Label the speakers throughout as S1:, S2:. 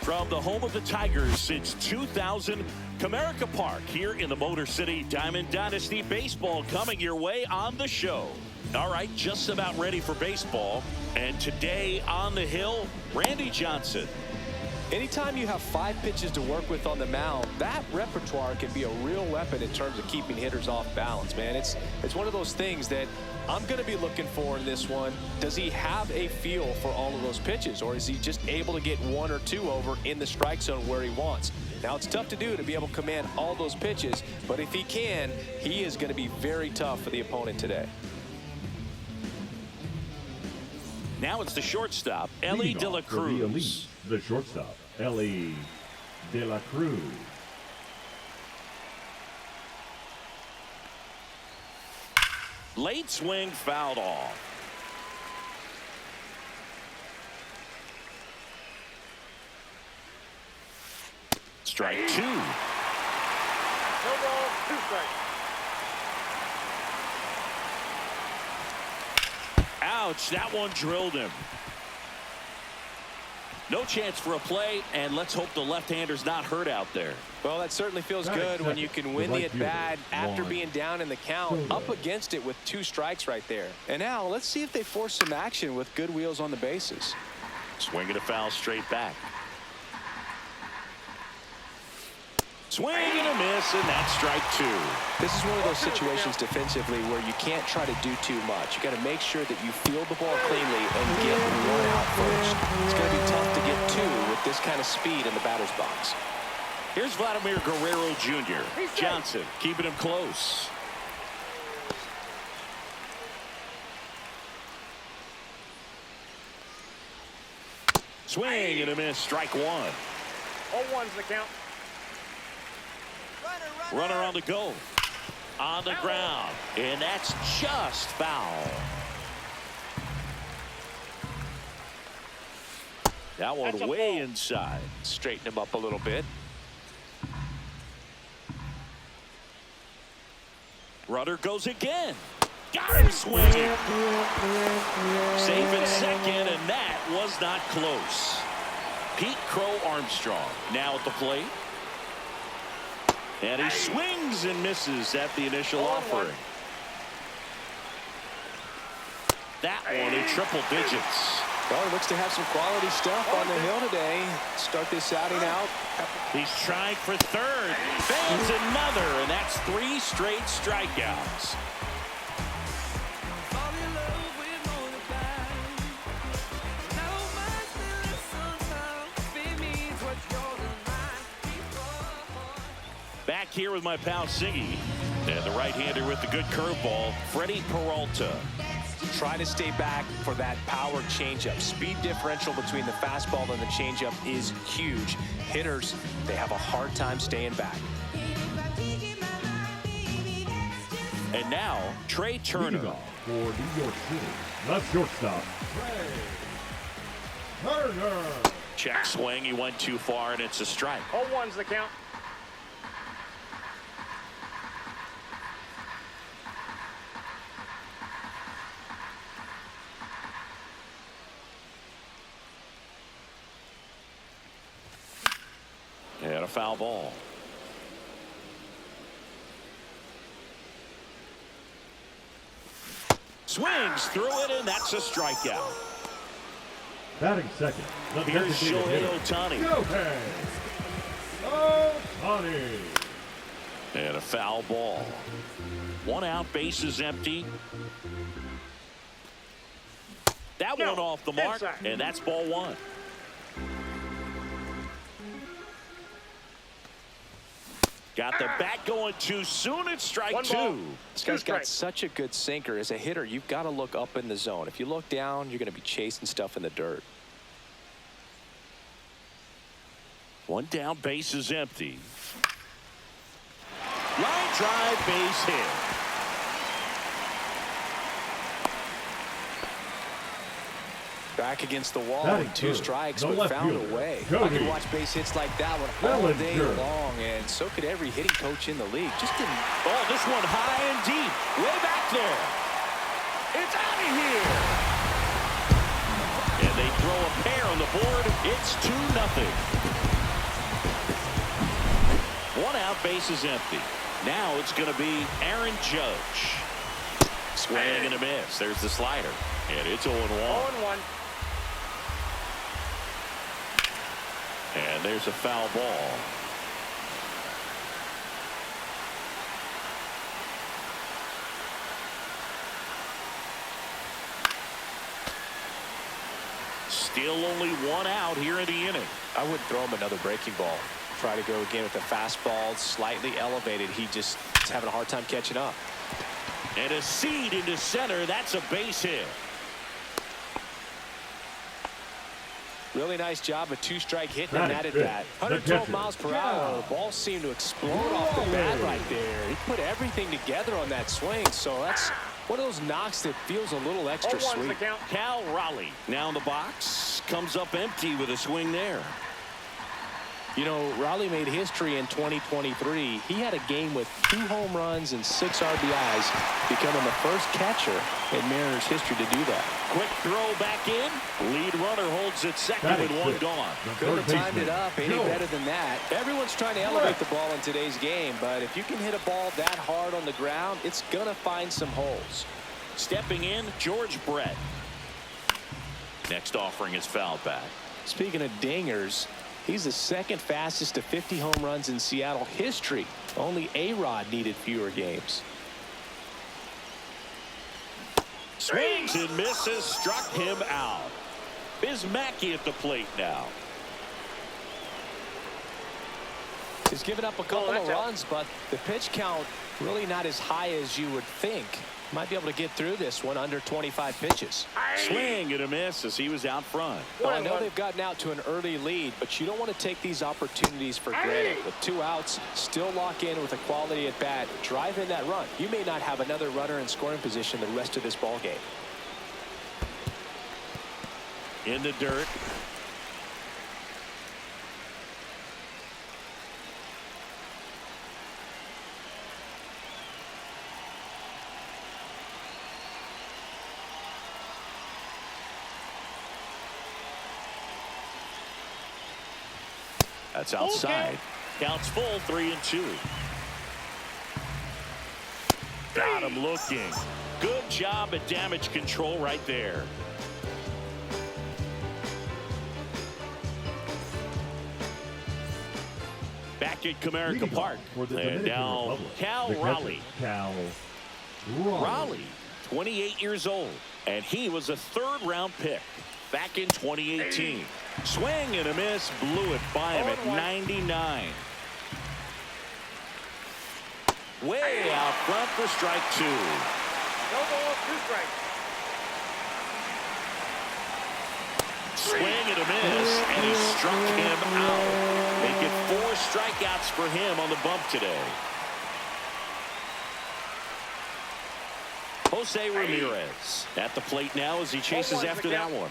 S1: From the home of the Tigers since 2000, Comerica Park here in the Motor City. Diamond Dynasty Baseball coming your way on the show. All right, just about ready for baseball. And today on the hill, Randy Johnson.
S2: Anytime you have 5 pitches to work with on the mound, that repertoire can be a real weapon in terms of keeping hitters off balance, man. It's one of those things that I'm going to be looking for in this one. Does he have a feel for all of those pitches, or is he just able to get 1 or 2 over in the strike zone where he wants? Now, it's tough to do to be able to command all those pitches, but if he can, he is going to be very tough for the opponent today.
S1: Now it's the shortstop, Ellie De La Cruz.
S3: The shortstop, Ellie De La Cruz.
S1: Late swing fouled off. Strike 2.
S4: No ball, 2 strikes.
S1: Ouch, that one drilled him. No chance for a play, and let's hope the left-hander's not hurt out there.
S2: Well, that certainly feels good when you can win the at-bat after being down in the count, up against it with 2 strikes right there. And now let's see if they force some action with good wheels on the bases.
S1: Swing and a foul straight back. Swing and a miss, and that's strike 2.
S2: This is one of those situations defensively where you can't try to do too much. You got to make sure that you field the ball cleanly and get 1 out first. It's going to be tough to get 2 with this kind of speed in the batter's box.
S1: Here's Vladimir Guerrero Jr. Johnson keeping him close. Swing and a miss, strike 1.
S4: 0-1's the count.
S1: Runner on the go. On the ground. And that's just foul. That one way inside.
S2: Straighten him up a little bit.
S1: Runner goes again. Got him swinging. Safe in second, and that was not close. Pete Crow Armstrong now at the plate. And he swings and misses at the initial offering. That one in triple digits.
S2: Well, he looks to have some quality stuff on the hill today. Start this outing out.
S1: He's trying for third. Bangs another, and that's 3 straight strikeouts. Back here with my pal Siggy. And the right-hander with the good curveball, Freddie Peralta.
S2: Try to stay back for that power changeup. Speed differential between the fastball and the changeup is huge. Hitters, they have a hard time staying back.
S1: And now, Trey Turner.
S3: For New York City, the shortstop, Trey Turner.
S1: Check swing, he went too far, and it's a strike.
S4: 0-1's the count.
S1: And a foul ball. Swings through it, and that's a strikeout.
S3: Batting second.
S1: Here's Shohei Ohtani.
S3: Ohtani.
S1: And a foul ball. 1 out, bases empty. That one off the mark, and that's ball 1. Got the bat going too soon. It's strike 2.
S2: This guy's got such a good sinker. As a hitter, you've got to look up in the zone. If you look down, you're going to be chasing stuff in the dirt.
S1: 1 down, base is empty. Line drive, base hit.
S2: Back against the wall with 2 strikes, but found a way. I could watch base hits like that one all day long, and so could every hitting coach in the league. Just didn't.
S1: Oh, this one high and deep, way back there. It's out of here. And they throw a pair on the board. It's 2-0. One out, bases empty. Now it's going to be Aaron Judge. Swing and a miss. There's the slider. And it's 0-1.
S4: 0-1.
S1: And there's a foul ball. Still only one out here in the inning.
S2: I wouldn't throw him another breaking ball. Try to go again with the fastball slightly elevated. He's having a hard time catching up.
S1: And a seed into center. That's a base hit.
S2: Really nice job, a two-strike hit and that at bat. 112 miles per hour. The ball seemed to explode off the bat right there. He put everything together on that swing, so that's one of those knocks that feels a little extra sweet.
S1: Cal Raleigh now in the box. Comes up empty with a swing there.
S2: You know, Raleigh made history in 2023. He had a game with 2 home runs and 6 RBIs, becoming the first catcher in Mariners history to do that.
S1: Quick throw back in. Lead runner holds it second with one gone.
S2: Couldn't have timed it up any better than that. Everyone's trying to elevate the ball in today's game, but if you can hit a ball that hard on the ground, it's going to find some holes.
S1: Stepping in, George Brett. Next offering is fouled back.
S2: Speaking of dingers, he's the second fastest to 50 home runs in Seattle history. Only A-Rod needed fewer games.
S1: Swings and misses, struck him out. Bismacki at the plate now.
S2: He's given up a couple of runs, but the pitch count really not as high as you would think. Might be able to get through this one under 25 pitches.
S1: Swing and a miss as he was out front.
S2: Well, I know they've gotten out to an early lead, but you don't want to take these opportunities for granted. With 2 outs, still lock in with a quality at bat, drive in that run. You may not have another runner in scoring position the rest of this ball game.
S1: In the dirt. That's outside. Counts full, 3-2. Got him looking. Good job at damage control right there. Back at Comerica Park. And now Cal Raleigh. Raleigh, 28 years old. And he was a 3rd-round pick back in 2018. Swing and a miss, blew it by him at 99. Way out front for strike 2.
S4: No ball, 2 strikes.
S1: Swing and a miss, and he struck him out. Make it 4 strikeouts for him on the bump today. Jose Ramirez at the plate now as he chases after that one.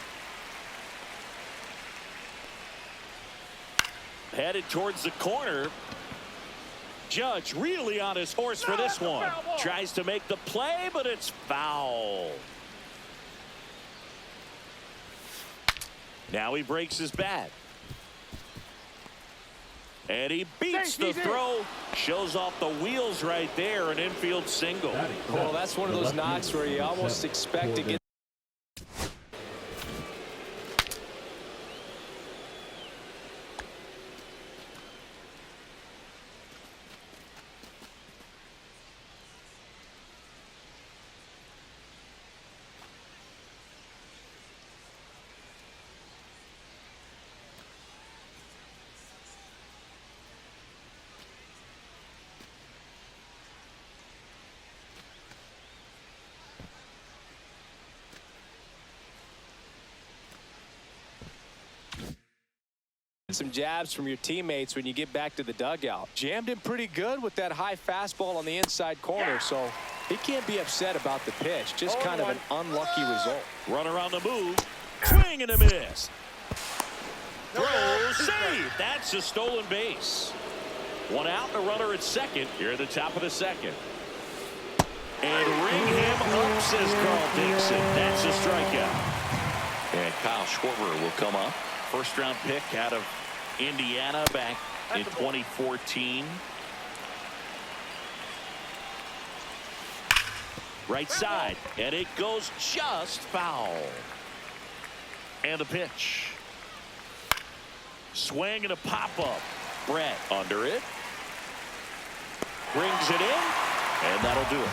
S1: Headed towards the corner. Judge really on his horse for this one. Tries to make the play, but it's foul. Now he breaks his bat. And he beats the throw. Shows off the wheels right there. An infield single.
S2: Well, that's one of those knocks where you almost expect to get. Some jabs from your teammates when you get back to the dugout. Jammed him pretty good with that high fastball on the inside corner, so he can't be upset about the pitch. Just kind of an unlucky result.
S1: Runner on the move. Swing and a miss. Throw, save. That's a stolen base. 1 out and a runner at second here at the top of the second. And ring him up, says Carl Dixon. That's a strikeout. And Kyle Schwarber will come up. 1st-round pick out of Indiana back in 2014. Right side, and it goes just foul. And the pitch. Swing and a pop-up. Brett under it. Brings it in, and that'll do it.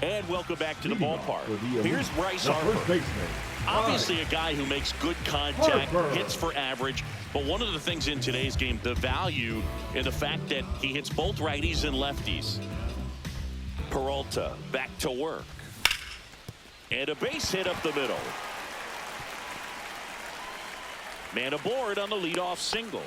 S1: And welcome back to the ballpark. Here's Bryce Harper. Obviously a guy who makes good contact, hits for average, but one of the things in today's game, the value in the fact that he hits both righties and lefties. Peralta back to work. And a base hit up the middle. Man aboard on the leadoff single.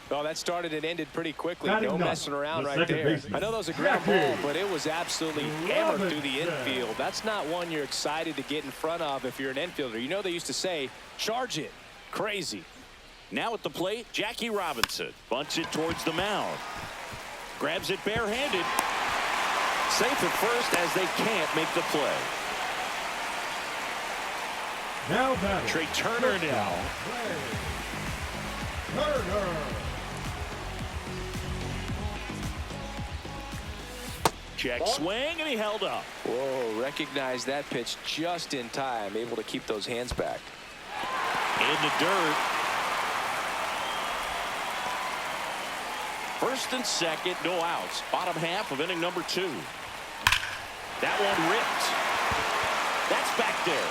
S2: Well, that started and ended pretty quickly. No messing around right there. I know that was a ground ball, but it was absolutely hammered through the infield. That's not one you're excited to get in front of if you're an infielder. You know they used to say, charge it. Crazy.
S1: Now at the plate, Jackie Robinson bunts it towards the mound. Grabs it barehanded. Safe at first as they can't make the play.
S3: Now batting.
S1: Trey Turner now.
S3: Turner.
S1: Check swing, and he held up.
S2: Whoa, recognized that pitch just in time, able to keep those hands back.
S1: In the dirt. First and second, no outs. Bottom half of inning number 2. That one ripped. That's back there.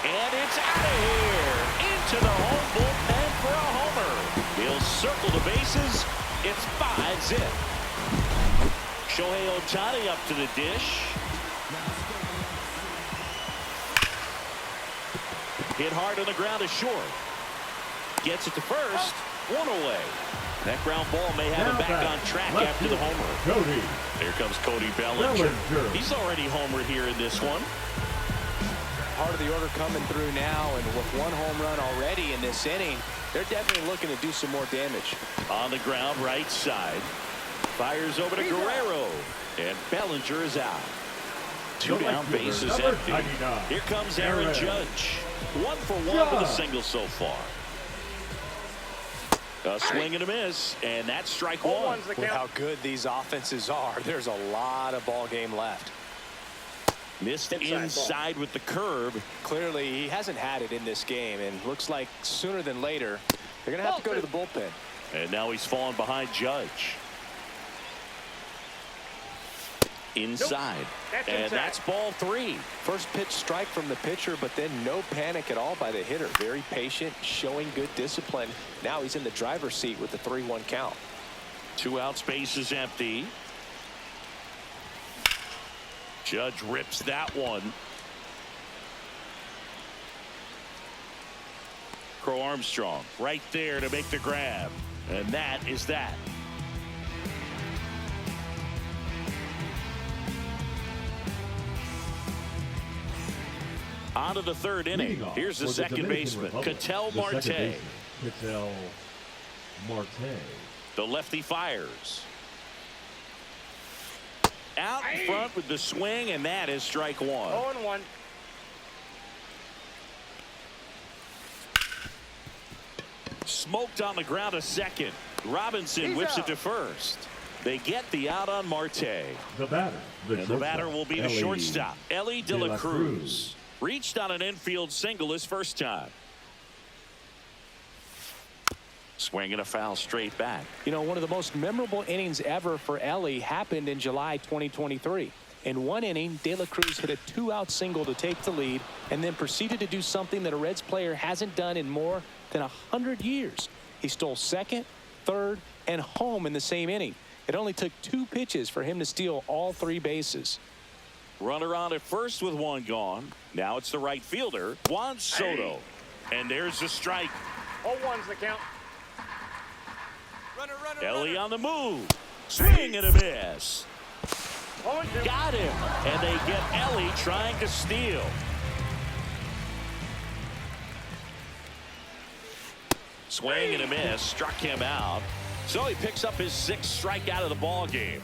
S1: And it's out of here. Into the home bullpen for a homer. He'll circle the bases. It's 5-zip. Shohei Ohtani up to the dish. Hit hard on the ground is short. Gets it to first. One away. That ground ball may have him back on track after the homer.
S3: Cody.
S1: Here comes Cody Bellinger. He's already homered here in this one.
S2: Part of the order coming through now, and with one home run already in this inning, they're definitely looking to do some more damage.
S1: On the ground, right side. Fires over to Guerrero. And Bellinger is out. 2 down, bases empty. Here comes Aaron Judge. 1 for 1 with a single so far. A swing and a miss, and that's strike 1.
S2: With how good these offenses are, there's a lot of ball game left.
S1: Missed inside with the curve.
S2: Clearly, he hasn't had it in this game, and looks like sooner than later, they're going to have to go to the bullpen.
S1: And now he's fallen behind Judge. Inside. And that's ball 3.
S2: First pitch strike from the pitcher, but then no panic at all by the hitter. Very patient, showing good discipline. Now he's in the driver's seat with the 3-1 count.
S1: 2 outs, bases empty. Judge rips that one. Crow Armstrong right there to make the grab. And that is that. On to the 3rd inning. Here's the second baseman, Ketel Marte.
S3: Ketel Marte.
S1: The lefty fires. Out in front with the swing, and that is strike 1.
S4: 0-1.
S1: Smoked on the ground a second. Robinson whips it to first. They get the out on Marte.
S3: The batter.
S1: The batter will be the shortstop, Ellie De La Cruz. Reached on an infield single his first time. Swinging a foul straight back.
S2: You know, one of the most memorable innings ever for Ellie happened in July 2023. In one inning, De La Cruz hit a 2-out single to take the lead and then proceeded to do something that a Reds player hasn't done in more than 100 years. He stole second, third, and home in the same inning. It only took 2 pitches for him to steal all 3 bases.
S1: Runner on at first with 1 gone. Now it's the right fielder, Juan Soto. And there's the strike.
S4: 0-1's the count.
S1: Ellie on the move. Swing and a miss.
S4: 0-2.
S1: Got him. And they get Ellie trying to steal. Swing and a miss. Struck him out. So he picks up his 6th strikeout of the ball game.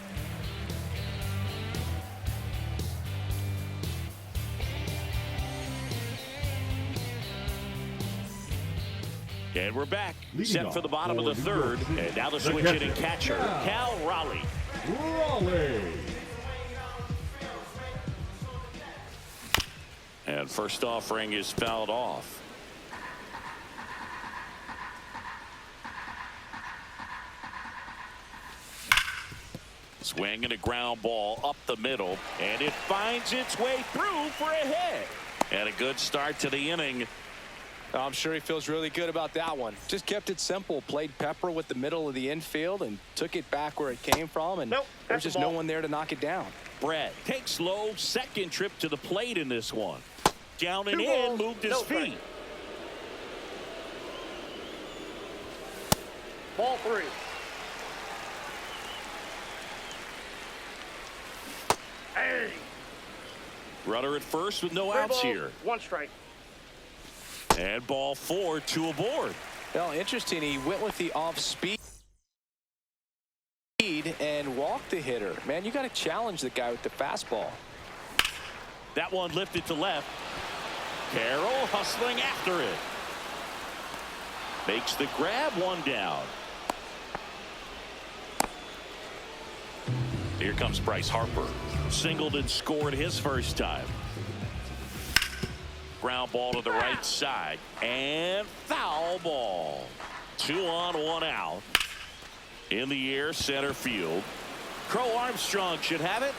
S1: And we're back.
S3: Leading
S1: Set for the bottom of the
S3: for New York
S1: third.
S3: City,
S1: And now the
S3: the
S1: switch hitting catcher, Cal Raleigh.
S3: Raleigh.
S1: And first offering is fouled off. Swing and a ground ball up the middle, and it finds its way through for a hit. And a good start to the inning.
S2: I'm sure he feels really good about that one. Just kept it simple, played pepper with the middle of the infield and took it back where it came from, and there's just no one there to knock it down.
S1: Brett takes low, second trip to the plate in this one. Down and in, moved his feet.
S4: Ball 3. Hey.
S1: Runner at first with no outs here.
S4: 1 strike.
S1: And ball 4, 2 aboard.
S2: Well, interesting. He went with the off speed and walked the hitter. Man, you got to challenge the guy with the fastball.
S1: That one lifted to left. Carroll hustling after it. Makes the grab, 1 down. Here comes Bryce Harper. Singled and scored his first time. Ground ball to the right side. And foul ball. 2 on, 1 out. In the air, center field. Crow Armstrong should have it.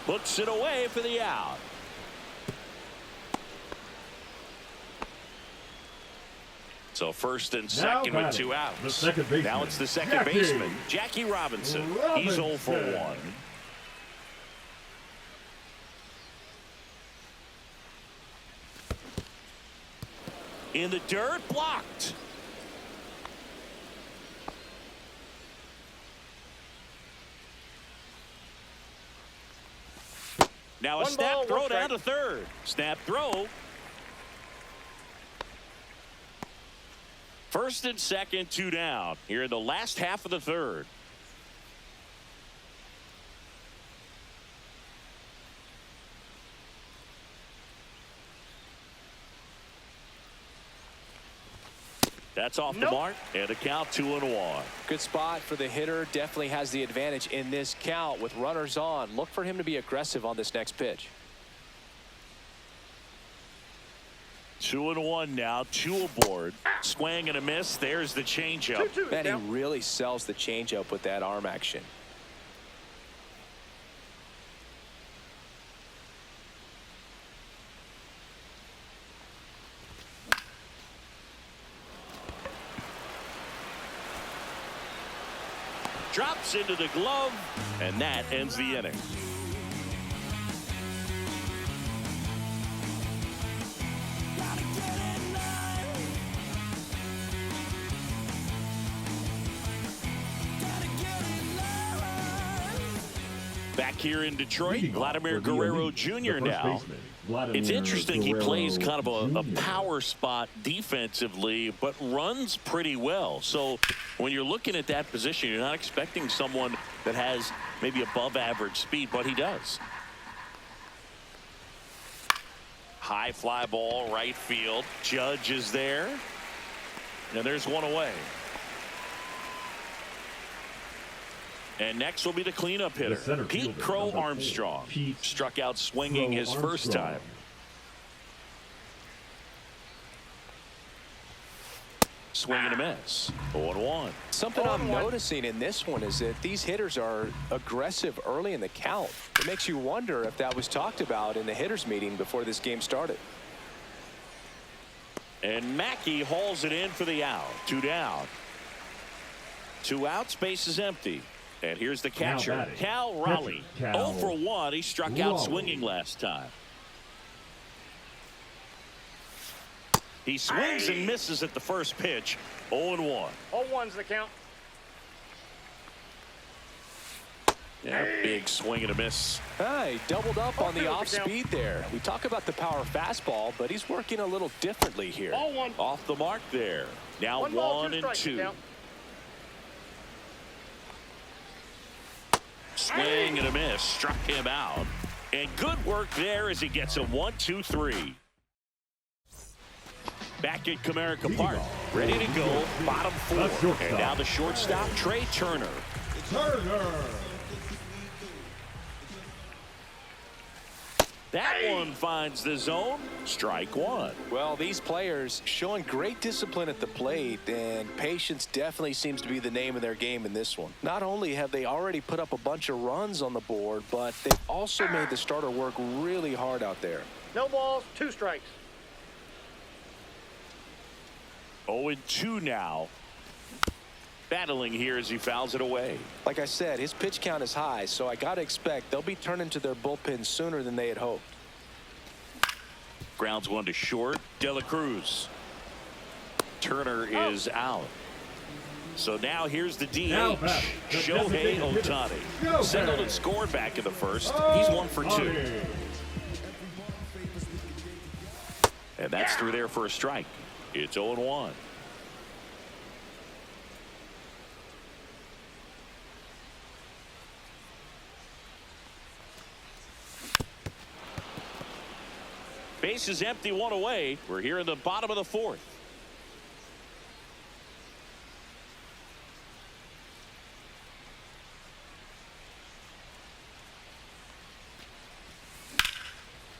S1: Puts it away for the out. So first and second with 2 outs.
S3: The second baseman.
S1: Now it's the second baseman, Jackie Robinson. He's 0 for 1. In the dirt, blocked. Now a snap throw down to third. Snap throw. First and second, 2 down here in the last half of the third. That's off the mark, and a count 2-1.
S2: Good spot for the hitter. Definitely has the advantage in this count with runners on. Look for him to be aggressive on this next pitch.
S1: 2-1 now, 2 aboard. Swing and a miss. There's the changeup.
S2: Man, he really sells the changeup with that arm action.
S1: Drops into the glove, and that ends the inning. Back here in Detroit, Vladimir Guerrero Jr. now. It's interesting, he plays kind of a power spot defensively, but runs pretty well. So when you're looking at that position, you're not expecting someone that has maybe above average speed, but he does. High fly ball, right field. Judge is there. And there's 1 away. And next will be the cleanup hitter, Pete Crow Armstrong. Struck out swinging his first time. Swing and a miss. 0-1.
S2: Something I'm noticing in this one is that these hitters are aggressive early in the count. It makes you wonder if that was talked about in the hitters meeting before this game started.
S1: And Mackey hauls it in for the out. 2 down. 2 out, space is empty. And here's the catcher, Cal Raleigh. 0 for 1. He struck out swinging last time. He swings and misses at the first pitch. 0-1.
S4: 0-1's the count.
S1: Yeah, big swing and a miss.
S2: He doubled up on the off speed there. We talk about the power fastball, but he's working a little differently here.
S4: Ball 1.
S1: Off the mark there. Now 1 and 2. Swing and a miss. Struck him out. And good work there as he gets a 1-2-3. Back at Comerica Park, ready to go, bottom four. And now the shortstop, Trey Turner. That one finds the zone. Strike one.
S2: Well, these players showing great discipline at the plate, and patience definitely seems to be the name of their game in this one. Not only have they already put up a bunch of runs on the board, but they've also made the starter work really hard out there.
S4: No balls, 2 strikes.
S1: 0-2 now. Battling here as he fouls it away.
S2: Like I said, his pitch count is high, so I got to expect they'll be turning to their bullpen sooner than they had hoped.
S1: Grounds one to short. De La Cruz. Turner is out. So now here's the DH, Shohei Ohtani. Settled and scored back in the first. He's 1 for 2. And that's through there for a strike. It's 0-1. Base is empty, 1 away. We're here in the bottom of the 4th.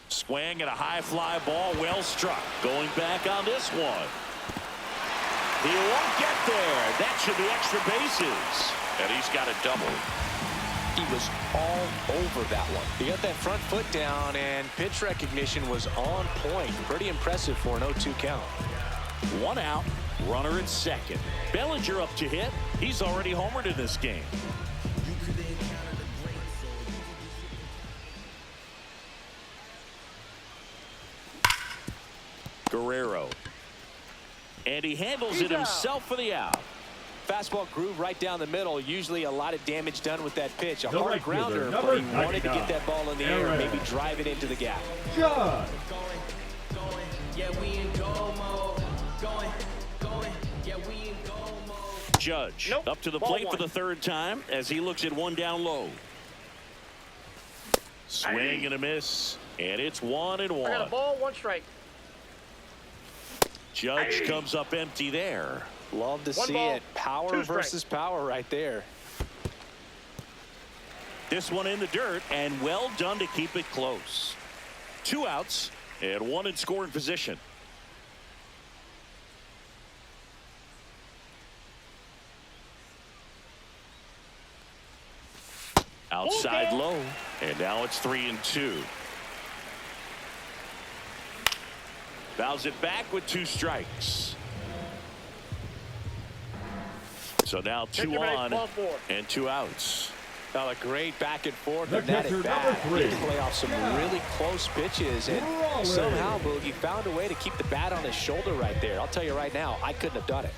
S1: Swing and a high fly ball, well struck. Going back on this one. He won't get there. That should be extra bases. And he's got a double.
S2: He was all over that one. He got that front foot down, and pitch recognition was on point. Pretty impressive for an 0-2 count.
S1: 1 out, runner at second. Bellinger up to hit. He's already homered in this game. Guerrero. And he handles it himself for the out.
S2: Fastball groove right down the middle. Usually a lot of damage done with that pitch. A hard grounder, but he wanted to get that ball in the air and maybe drive it into the gap.
S1: Judge up to the plate for the 3rd time as he looks at 1 down low. Swing and a miss, and it's 1-1.
S4: I got a ball, 1 strike.
S1: Judge comes up empty there.
S2: Love to see it. Power versus power right there.
S1: This one in the dirt, and well done to keep it close. 2 outs and 1 in scoring position. Outside low, and now it's 3-2. Fouls it back with 2 strikes. So now 2 on and 2 outs.
S2: Now a great back and forth in that at bat. He can play off some really close pitches, and somehow Boogie found a way to keep the bat on his shoulder right there. I'll tell you right now, I couldn't have done it.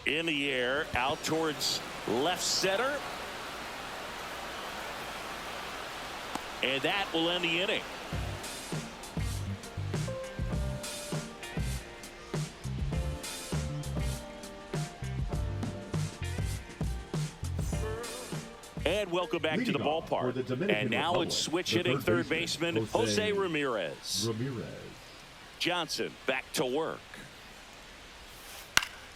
S1: In the air, out towards left center. And that will end the inning. And welcome back to the ballpark. And now it's switch hitting third baseman Jose Ramirez. Johnson back to work.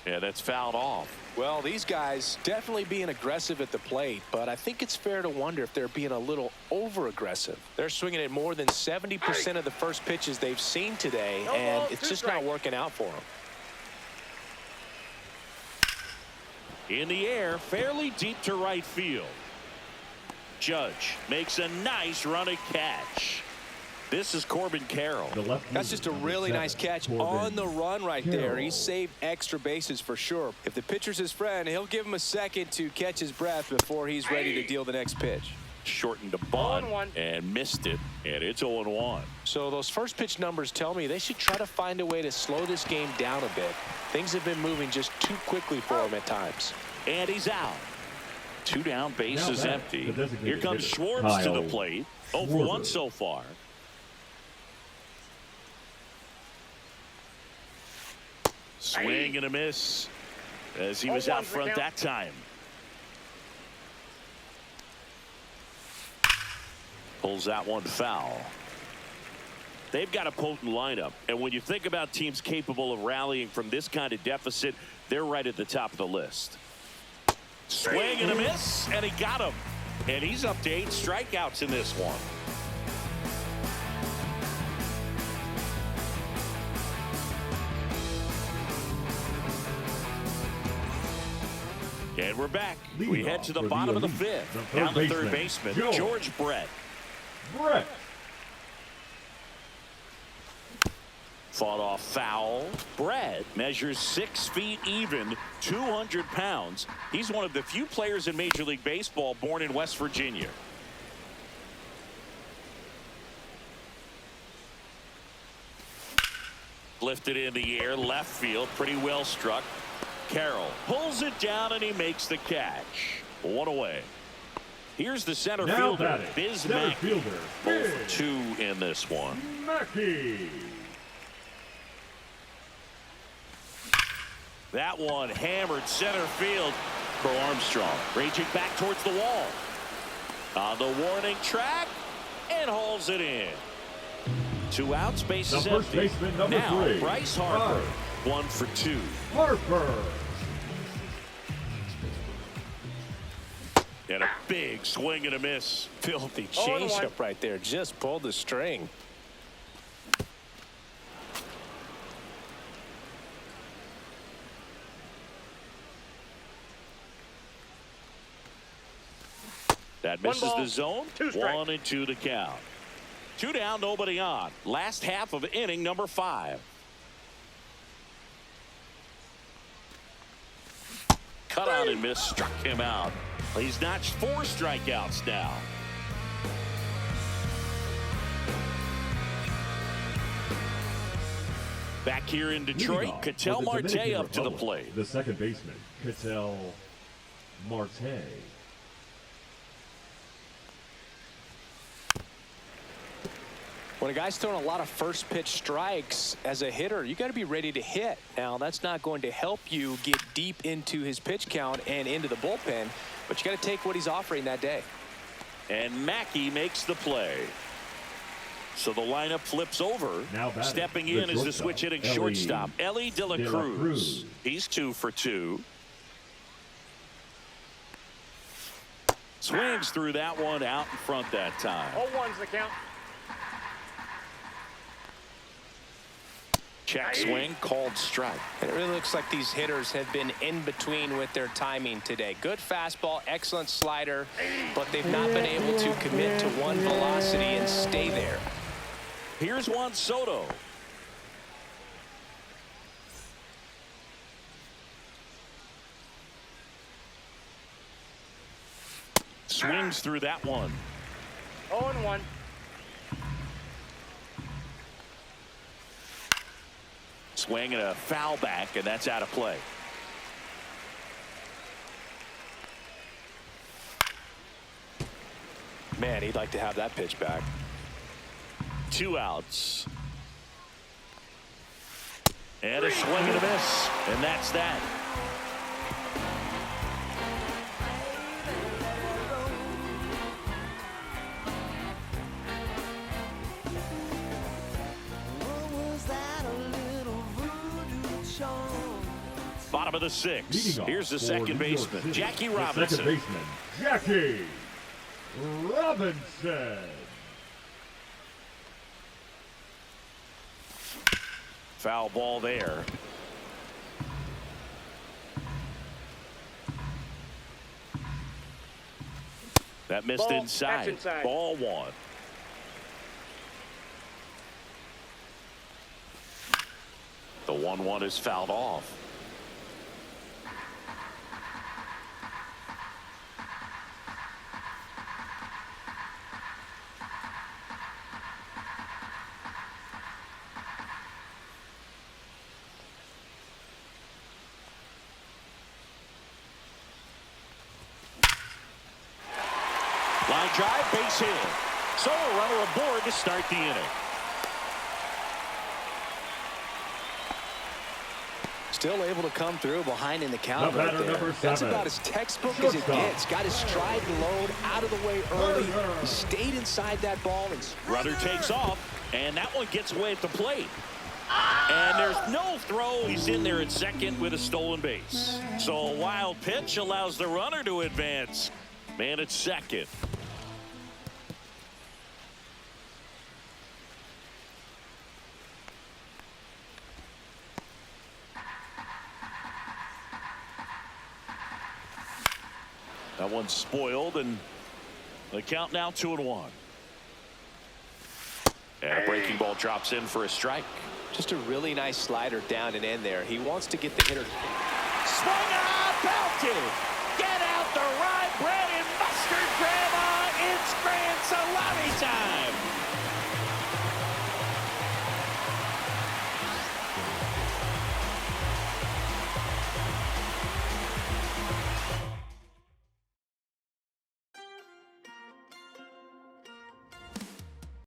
S1: Yeah, that's fouled off.
S2: Well, these guys definitely being aggressive at the plate, but I think it's fair to wonder if they're being a little over-aggressive. They're swinging at more than 70% of the first pitches they've seen today, and it's just not working out for them.
S1: In the air, fairly deep to right field. Judge makes a nice running catch. This is Corbin Carroll.
S2: That's just a really nice catch on the run right there. He saved extra bases for sure. If the pitcher's his friend, he'll give him a second to catch his breath before he's ready to deal the next pitch.
S1: Shortened a bunt and missed it, and it's 0-1.
S2: So those first pitch numbers tell me they should try to find a way to slow this game down a bit. Things have been moving just too quickly for him at times.
S1: And he's out. 2 down, base is empty. Here comes Schwartz to the plate. 0 for 1 so far. Swing and a miss as he was out front that time. Pulls that one foul. They've got a potent lineup, and when you think about teams capable of rallying from this kind of deficit, they're right at the top of the list. Swing and a miss, and he got him. And he's up to 8 strikeouts in this one. And we're back. We head to the bottom of the 5th. Down the third baseman, George Brett. Fought off foul. Brett measures 6 feet even, 200 pounds. He's one of the few players in Major League Baseball born in West Virginia. Lifted in the air, left field, pretty well struck. Carroll pulls it down and he makes the catch. 1 away. Here's the center fielder, Biz Mackey. 0 for 2 in this one. That one hammered center field for Armstrong. Raging back towards the wall. On the warning track and hauls it in. 2 outs, bases empty. Now Bryce Harper. 1 for 2. And a big swing and a miss.
S2: Filthy changeup right there. Just pulled the string.
S1: That misses the zone. 1 and 2 to count. 2 down, nobody on. Last half of inning number 5. Cut on and miss, struck him out. He's notched 4 strikeouts now. Back here in Detroit, Ketel Marte up to the plate.
S3: The second baseman, Ketel Marte.
S2: When a guy's throwing a lot of first pitch strikes as a hitter, you got to be ready to hit. Now, that's not going to help you get deep into his pitch count and into the bullpen, but you got to take what he's offering that day.
S1: And Mackey makes the play. So the lineup flips over.
S3: Now
S1: stepping in is the switch hitting shortstop, Ellie De La Cruz. He's 2 for 2. Swings through that one out in front that time.
S4: 0-1's the count.
S1: Check swing, called strike.
S2: And it really looks like these hitters have been in between with their timing today. Good fastball, excellent slider, but they've not been able to commit to one velocity and stay there.
S1: Here's Juan Soto. Swings through that one.
S4: 0-1.
S1: Swing and a foul back, and that's out of play.
S2: Man, he'd like to have that pitch back.
S1: 2 outs. And a swing and a miss, and that's that. Bottom of the 6th. Here's the second baseman, Jackie Robinson.
S3: Second baseman, Jackie Robinson.
S1: Foul ball there. That missed inside. Ball 1. The 1-1 is fouled off. Line drive, base hit. So a runner aboard to start the inning.
S2: Still able to come through behind in the count right there.
S3: Number 7.
S2: That's about as textbook as it gets. Got his stride and load out of the way early. He stayed inside that ball. And
S1: runner takes off. And that one gets away at the plate. And there's no throw. He's in there at second with a stolen base. So a wild pitch allows the runner to advance. Man at second. That one's spoiled, and the count now 2-1. And a breaking ball drops in for a strike.
S2: Just a really nice slider down and in there. He wants to get the hitter.
S1: Swung on, belted. Get out the rye bread and mustard, Grandma. It's grand salami time.